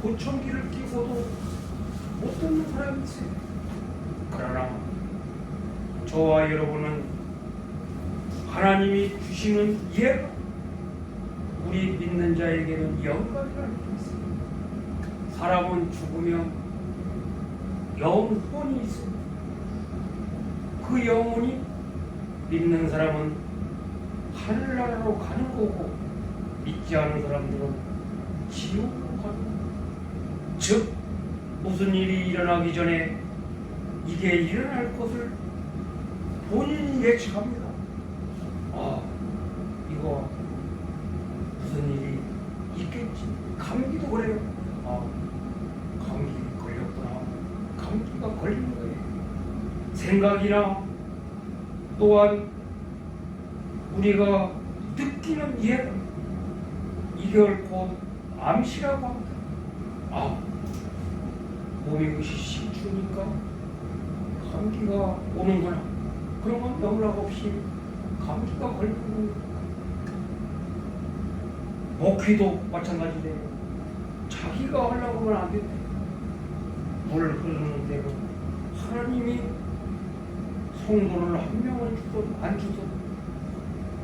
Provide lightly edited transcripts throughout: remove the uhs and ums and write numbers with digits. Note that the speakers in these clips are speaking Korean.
보청기를 끼고도 못 듣는 사람이 있어요. 그러나 저와 여러분은 하나님이 주시는 예가 우리 믿는 자에게는 영광이라는 게 있습니다. 사람은 죽으면 영혼이 있습니다. 그 영혼이 믿는 사람은 하늘나라로 가는 거고, 믿지 않은 사람들은 지옥으로 가는 거고, 즉 무슨 일이 일어나기 전에 이게 일어날 것을 본인이 예측합니다. 이거 무슨 일이 있겠지. 감기도 그래요. 감기 걸렸구나. 감기가 걸린 거예요. 생각이나 또한 우리가 느끼는 예감, 이게 곧 암시라고 합니다. 몸이 으시시 추우니까 감기가 오는구나. 그러면 연락 없이 감기가 걸리는 거예요. 목회도 마찬가지래요. 자기가 하려고 하면 안 된대. 물 흐르는 대로 하나님이 성도를 한 명을 주든 안 주든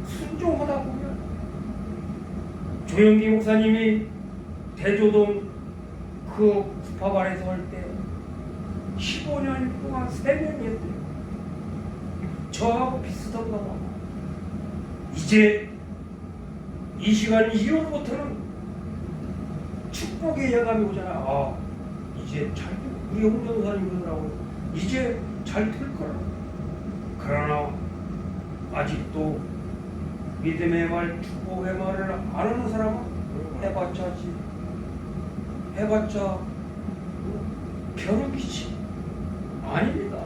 순종하다 보면, 조영기 목사님이 대조동 그 구파발에서 할 때 15년 동안 3명이 했대요. 저하고 비슷한가 봐. 이제 이 시간 이후로부터는 축복의 예감이 오잖아. 이제 잘, 우리 홍전사님 그러더라고요. 이제 잘 될 거라. 그러나 아직도 믿음의 말, 축복의 말을 안 하는 사람은 해봤자지. 해봤자 벼룩이지. 아닙니다.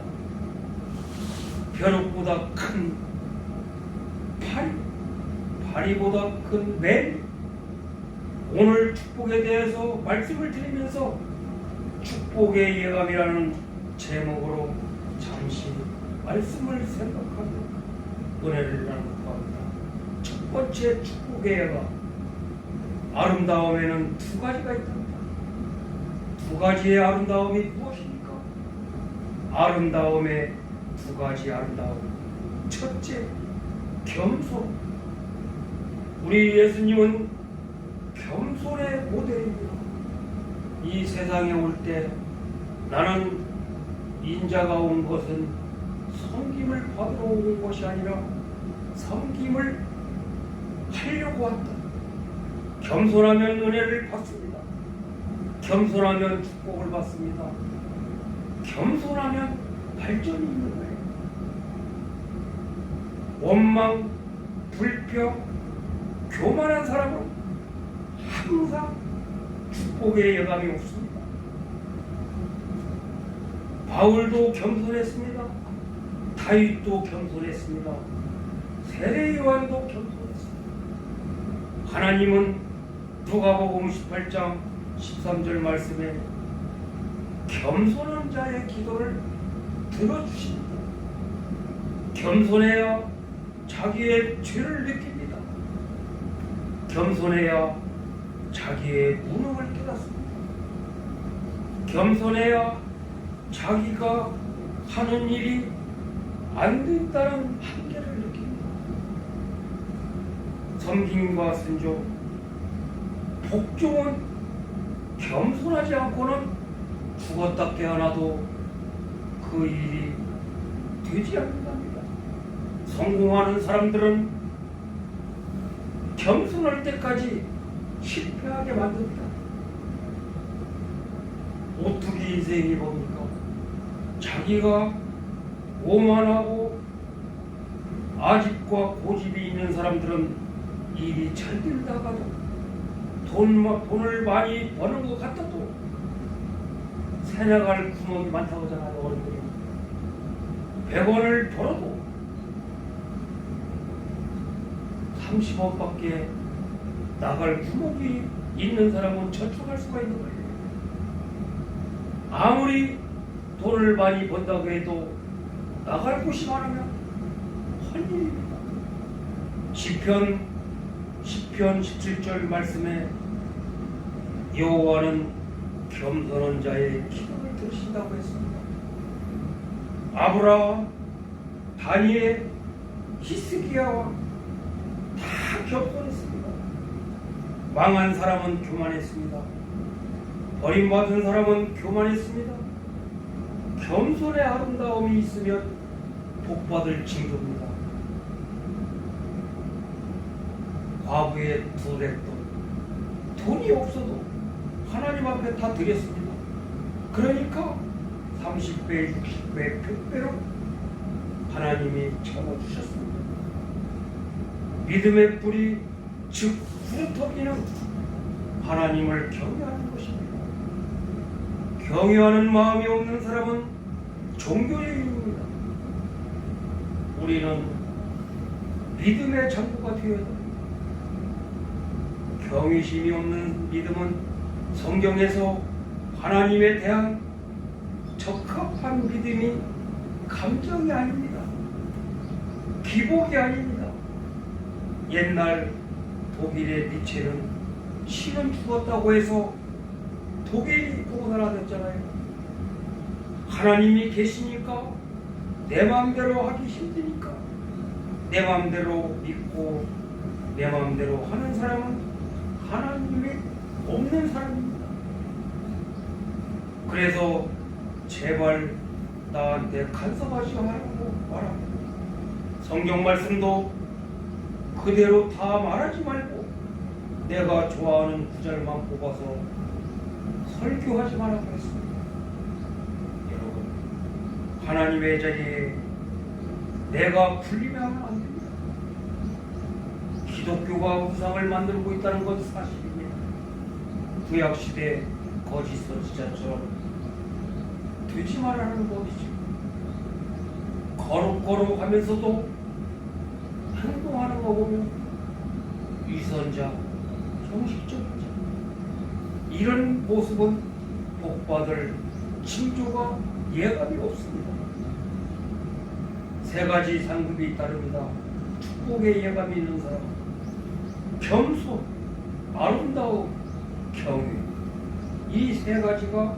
벼룩보다 큰 파리보다 큰 매. 오늘 축복에 대해서 말씀을 드리면서 축복의 예감이라는 제목으로 잠시 말씀을 생각하며 은혜를 나누고 합니다. 첫 번째 축복의 예감, 아름다움에는 두 가지가 있답니다. 두 가지의 아름다움이 무엇입니까? 아름다움의 두 가지 아름다움. 첫째, 겸손. 우리 예수님은 겸손의 모델입니다. 이 세상에 올 때 나는 인자가 온 것은 섬김을 받으러 온 것이 아니라 섬김을 하려고 한다. 겸손하면 은혜를 받습니다. 겸손하면 축복을 받습니다. 겸손하면 발전이 있는 거예요. 원망, 불평, 교만한 사람은 항상 축복의 예감이 없습니다. 바울도 겸손했습니다. 다윗도 겸손했습니다. 세례 요한도 겸손했습니다. 하나님은 누가복음 18장 13절 말씀에 겸손한 자의 기도를 들어주십니다. 겸손해야 자기의 죄를 느낍니다. 겸손해야 자기의 무능을 깨닫습니다. 겸손해야 자기가 하는 일이 안 된다는 한계를 느낍니다. 섬김과 순종, 복종은 겸손하지 않고는 죽었다 깨어나도 그 일이 되지 않는답니다. 성공하는 사람들은 겸손할 때까지 실패하게 만듭니다. 오뚜기 인생이 뭡니까? 자기가 오만하고 아집과 고집이 있는 사람들은 일이 잘 되다가도 돈을 많이 버는 것 같아도 새나갈 구멍이 많다고 하잖아요. 어른들이 100원을 벌어도 30원밖에 나갈 구멍이 있는 사람은 저축할 수가 있는 거예요. 아무리 돈을 많이 번다고 해도 나갈 곳이 많으면 헛일입니다. 시편 10편 17절 말씀에 여호와는 겸손한 자의 기도를 들으신다고 했습니다. 아브라함, 다니엘, 히스기야와 다 겸손했습니다. 망한 사람은 교만했습니다. 버림받은 사람은 교만했습니다. 겸손의 아름다움이 있으면 복받을 징조입니다. 과부의 두 렉돈, 돈이 없어도 하나님 앞에 다 드렸습니다. 그러니까 30배, 60배, 100배로 하나님이 채워주셨습니다. 믿음의 뿌리, 즉 후루터기는 하나님을 경외하는 것입니다. 경외하는 마음이 없는 사람은 종교의 이유입니다. 우리는 믿음의 장구가 되어야 합니다. 경외심이 없는 믿음은 성경에서 하나님에 대한 적합한 믿음이 감정이 아닙니다. 기복이 아닙니다. 옛날 독일의 니체는 신은 죽었다고 해서 독일이 공산화됐잖아요. 하나님이 계시니까 내 마음대로 하기 힘드니까 내 마음대로 믿고 내 마음대로 하는 사람은 하나님이 없는 사람입니다. 그래서 제발 나한테 간섭하지 말라고 말합니다. 성경 말씀도 그대로 다 말하지 말고 내가 좋아하는 구절만 뽑아서 설교하지 말라고 했습니다. 여러분, 하나님의 자리에 내가 군림하면 안 됩니다. 기독교가 우상을 만들고 있다는 건 사실입니다. 구약시대 거짓 선지자처럼 되지 말라는 법이죠. 거룩거룩하면서도 행동하는 거 보면 위선자, 형식적인 자, 이런 모습은 복받을 징조가 예감이 없습니다. 세 가지 상급이 따릅니다. 축복의 예감이 있는 사람, 겸손, 아름다움, 경외, 이 세 가지가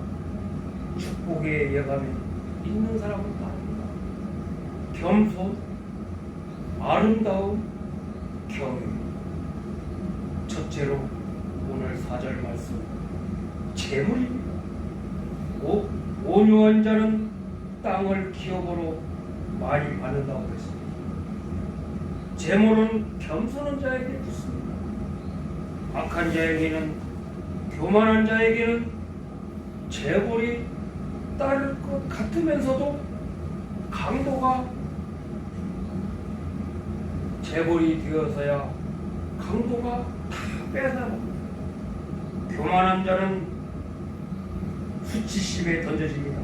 축복의 예감이 있는 사람은 따릅니다. 겸손, 아름다움, 경외. 첫째로 오늘 4절 말씀, 재물입니다. 온유한 자는 땅을 기업으로 많이 받는다고 했습니다. 재물은 겸손한 자에게 붙습니다. 악한 자에게는, 교만한 자에게는 재물이 따를 것 같으면서도 강도가 재물이 되어서야 강도가 다 뺏어갑니다. 교만한 자는 수치심에 던져집니다.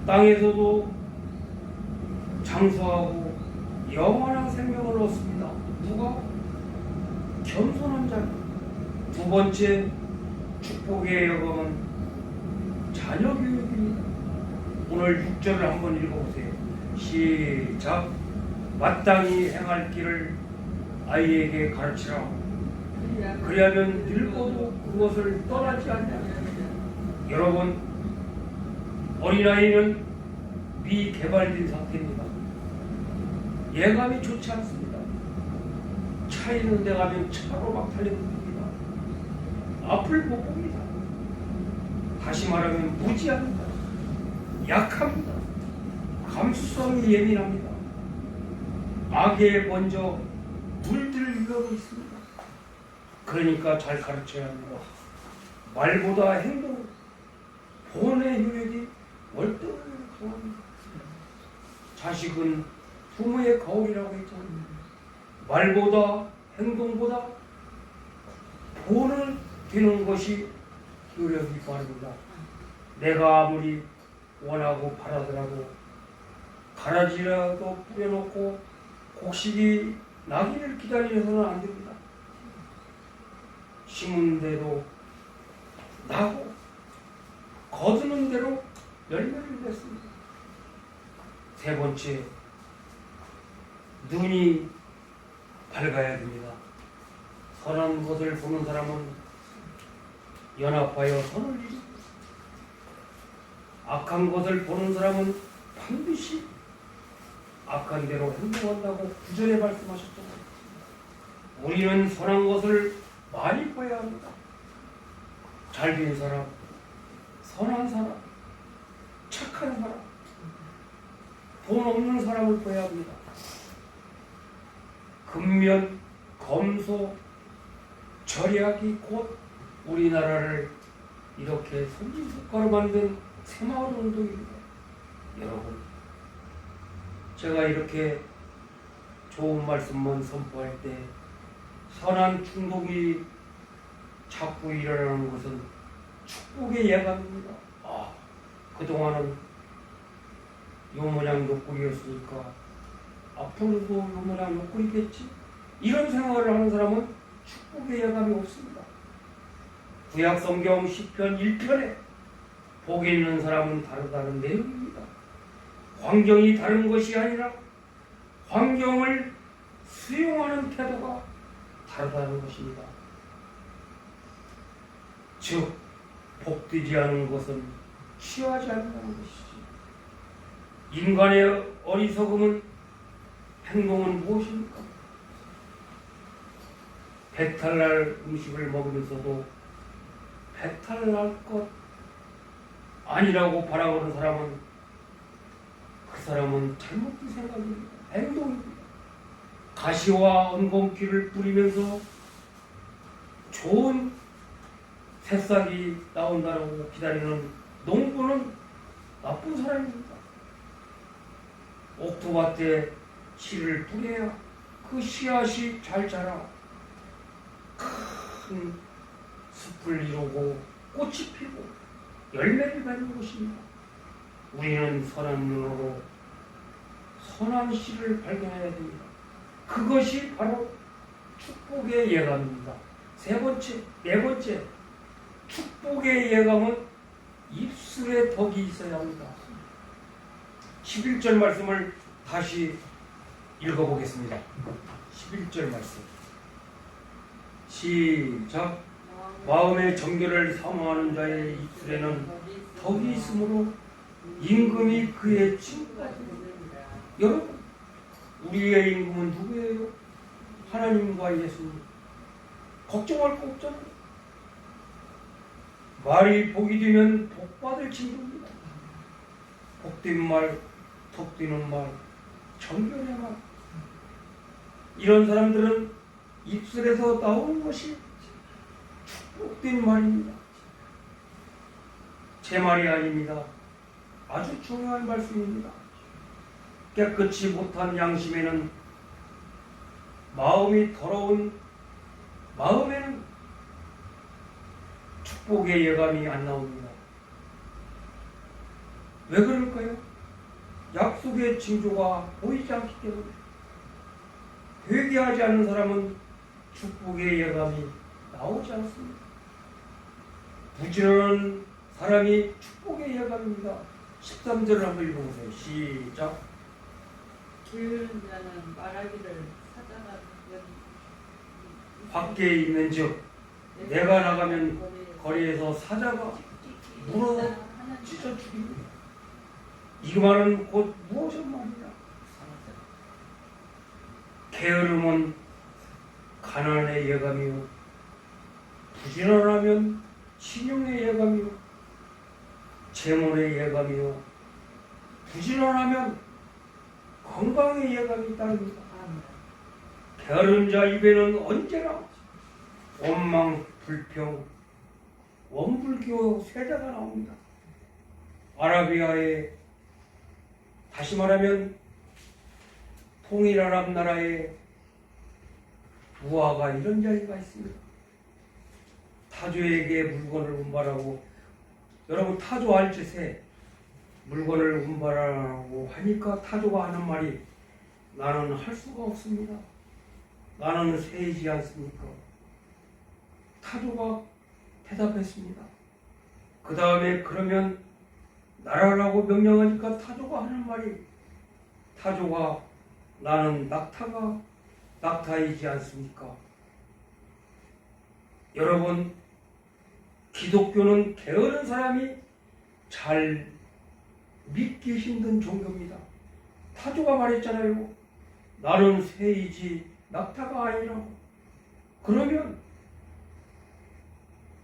땅에서도 장수하고 영원한 생명을 얻습니다. 누가? 겸손한 자. 두 번째 축복의 여금은 자녀 교육입니다. 오늘 6절을 한번 읽어보세요. 시작. 마땅히 행할 길을 아이에게 가르치라. 그리하면 늙어도 그것을 떠나지 않냐. 여러분, 어린아이는 미개발된 상태입니다. 예감이 좋지 않습니다. 차 있는 데 가면 차로 막 달려듭니다. 앞을 못 봅니다. 다시 말하면 무지합니다. 약합니다. 감수성이 예민합니다. 악에 먼저 물들 위험이 있습니다. 그러니까 잘 가르쳐야 합니다. 말보다 행동, 본의 효력이 월등하게 강합니다. 자식은 부모의 거울이라고 했잖아요. 말보다 행동보다 본을 되는 것이 효력이 빠릅니다. 내가 아무리 원하고 바라더라도 가라지라도 뿌려놓고 곡식이 나기를 기다려서는 안 됩니다. 심은 대로 나고 거두는 대로 열매를 맺습니다. 세 번째, 눈이 밝아야 됩니다. 선한 것을 보는 사람은 연합하여 선을 이루고, 악한 것을 보는 사람은 반드시 악한 대로 행동한다고 구절에 말씀하셨잖아요. 우리는 선한 것을 많이 봐야 합니다. 잘된 사람, 선한 사람, 착한 사람, 돈 없는 사람을 봐야 합니다. 근면, 검소, 절약이 곧 우리나라를 이렇게 선진국가로 만든 새마을 운동입니다. 여러분, 제가 이렇게 좋은 말씀만 선포할 때 선한 충동이 자꾸 일어나는 것은 축복의 예감입니다. 그동안은 요 모양 욕구이었으니까 앞으로도 요 모양 욕구이겠지? 이런 생각을 하는 사람은 축복의 예감이 없습니다. 구약 성경 시편 1편에 복이 있는 사람은 다르다는 내용입니다. 환경이 다른 것이 아니라 환경을 수용하는 태도가 다르다는 것입니다. 즉, 복되지 않은 것은 취하지 않는다는 것이지. 인간의 어리석음은 행동은 무엇입니까? 배탈날 음식을 먹으면서도 배탈날 것 아니라고 바라보는 사람은 그 사람은 잘못된 생각입니다. 행동입니다. 가시와 엉겅퀴를 뿌리면서 좋은 새싹이 나온다고 기다리는 농부는 나쁜 사람입니다. 옥토밭에 씨를 뿌려야 그 씨앗이 잘 자라 큰 숲을 이루고 꽃이 피고 열매를 맺는 것입니다. 우리는 선한 눈으로 선한 씨를 발견해야 됩니다. 그것이 바로 축복의 예감입니다. 네 번째, 축복의 예감은 입술에 덕이 있어야 합니다. 11절 말씀을 다시 읽어보겠습니다. 11절 말씀. 시작. 마음의 정결을 사모하는 자의 입술에는 덕이 있으므로 임금이 그의 친구까지. 여러분, 우리의 임금은 누구예요? 하나님과 예수님. 걱정할 거 없잖아요. 말이 복이 되면 복받을 친구입니다. 복된 말, 덕되는 말, 정결의 말. 이런 사람들은 입술에서 나오는 것이 축복된 말입니다. 제 말이 아닙니다. 아주 중요한 말씀입니다. 깨끗이 못한 양심에는 마음이 더러운 마음에는 축복의 예감이 안 나옵니다. 왜 그럴까요? 약속의 징조가 보이지 않기 때문에. 회개하지 않는 사람은 축복의 예감이 나오지 않습니다. 부지런한 사람이 축복의 예감입니다. 13절을 한번 읽어보세요. 시작. 게으른 자는 말하기를 사자가 밖에 있는 즉 내가 나가면 거리에서 사자가 물어 찢어 죽입니다. 이 말은 곧 무엇의 말이냐? 게으름은 가난의 예감이요, 부지런하면 신용의 예감이요, 재물의 예감이요, 부지런하면 건강의 예감이 따릅니다. 게으른 자 입에는 언제나 원망, 불평, 원불교 세자가 나옵니다. 아라비아에, 다시 말하면 통일아랍 나라에 부하가 이런 자리가 있습니다. 타조에게 물건을 운반하고, 여러분 타조 알지세 물건을 운반하고 하니까 타조가 하는 말이 나는 할 수가 없습니다. 나는 새이지 않습니까? 타조가 대답했습니다. 그 다음에 그러면 날아라고 명령하니까 타조가 하는 말이, 타조가 나는 낙타이지 않습니까? 여러분, 기독교는 게으른 사람이 잘 믿기 힘든 종교입니다. 타조가 말했잖아요. 나는 새이지 낙타가 아니라고. 그러면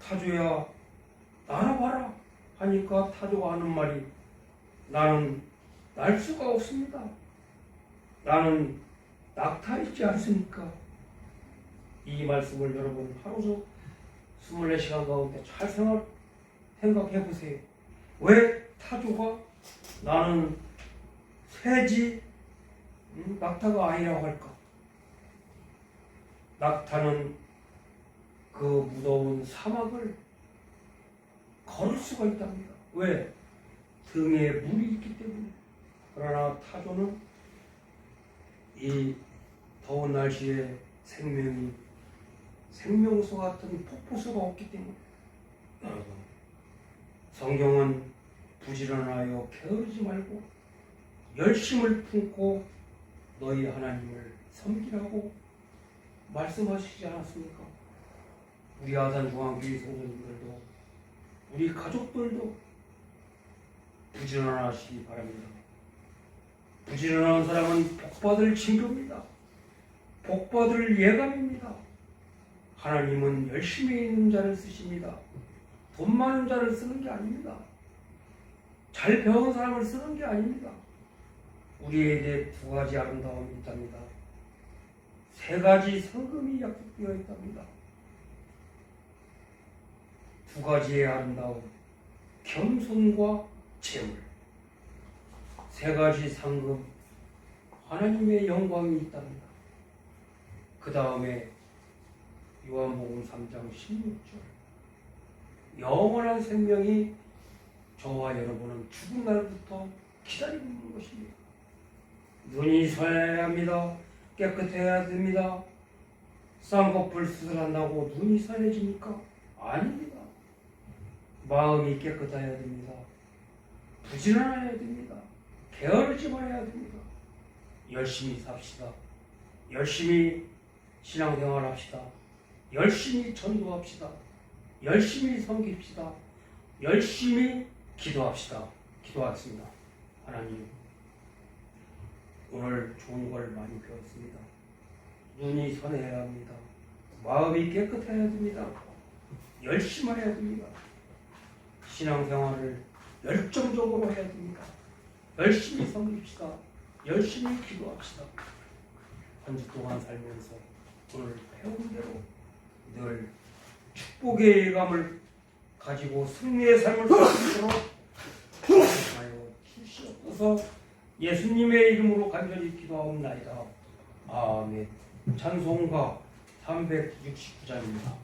타조야 날아봐라 하니까 타조가 하는 말이, 나는 날 수가 없습니다. 나는 낙타이지 않습니까? 이 말씀을 여러분 하루 24시간 가운데 잘 생각해 보세요. 왜 타조가 나는 새지 낙타가 아니라고 할까? 낙타는 그 무더운 사막을 걸을 수가 있답니다. 왜? 등에 물이 있기 때문에. 그러나 타조는 이 더운 날씨에 생명수 같은 폭포수가 없기 때문에. 성경은 부지런하여 게으르지 말고 열심을 품고 너희 하나님을 섬기라고 말씀하시지 않았습니까? 우리 아산중앙교회 성도님들도 우리 가족들도 부지런하시기 바랍니다. 부지런한 사람은 복받을 징조입니다. 복받을 예감입니다. 하나님은 열심히 있는 자를 쓰십니다. 돈 많은 자를 쓰는 게 아닙니다. 잘 배운 사람을 쓰는 게 아닙니다. 우리에게 두 가지 아름다움이 있답니다. 세 가지 성금이 약속되어 있답니다. 두 가지의 아름다움, 겸손과 재물. 세 가지 상금, 하나님의 영광이 있답니다. 그 다음에 요한복음 3장 16절, 영원한 생명이 저와 여러분은 죽은 날부터 기다리고 있는 것입니다. 눈이 선해야 합니다. 깨끗해야 됩니다. 쌍꺼풀 수술한다고 눈이 선해집니까? 아닙니다. 마음이 깨끗해야 됩니다. 부지런해야 됩니다. 게으르지 말아야 됩니다. 열심히 삽시다. 열심히 신앙생활 합시다. 열심히 전도합시다. 열심히 섬깁시다. 열심히 기도합시다. 기도하겠습니다. 하나님, 오늘 좋은 걸 많이 배웠습니다. 눈이 선해야 합니다. 마음이 깨끗해야 됩니다. 열심히 해야 됩니다. 신앙생활을 열정적으로 해야 됩니다. 열심히 섬깁시다. 열심히 기도합시다. 한 주 동안 살면서 오늘 배운 대로 늘 축복의 예감을 가지고 승리의 삶을 살 수 있도록 하여 주시옵소서. 예수님의 이름으로 간절히 기도하옵나이다. 아멘. 찬송가 369장입니다.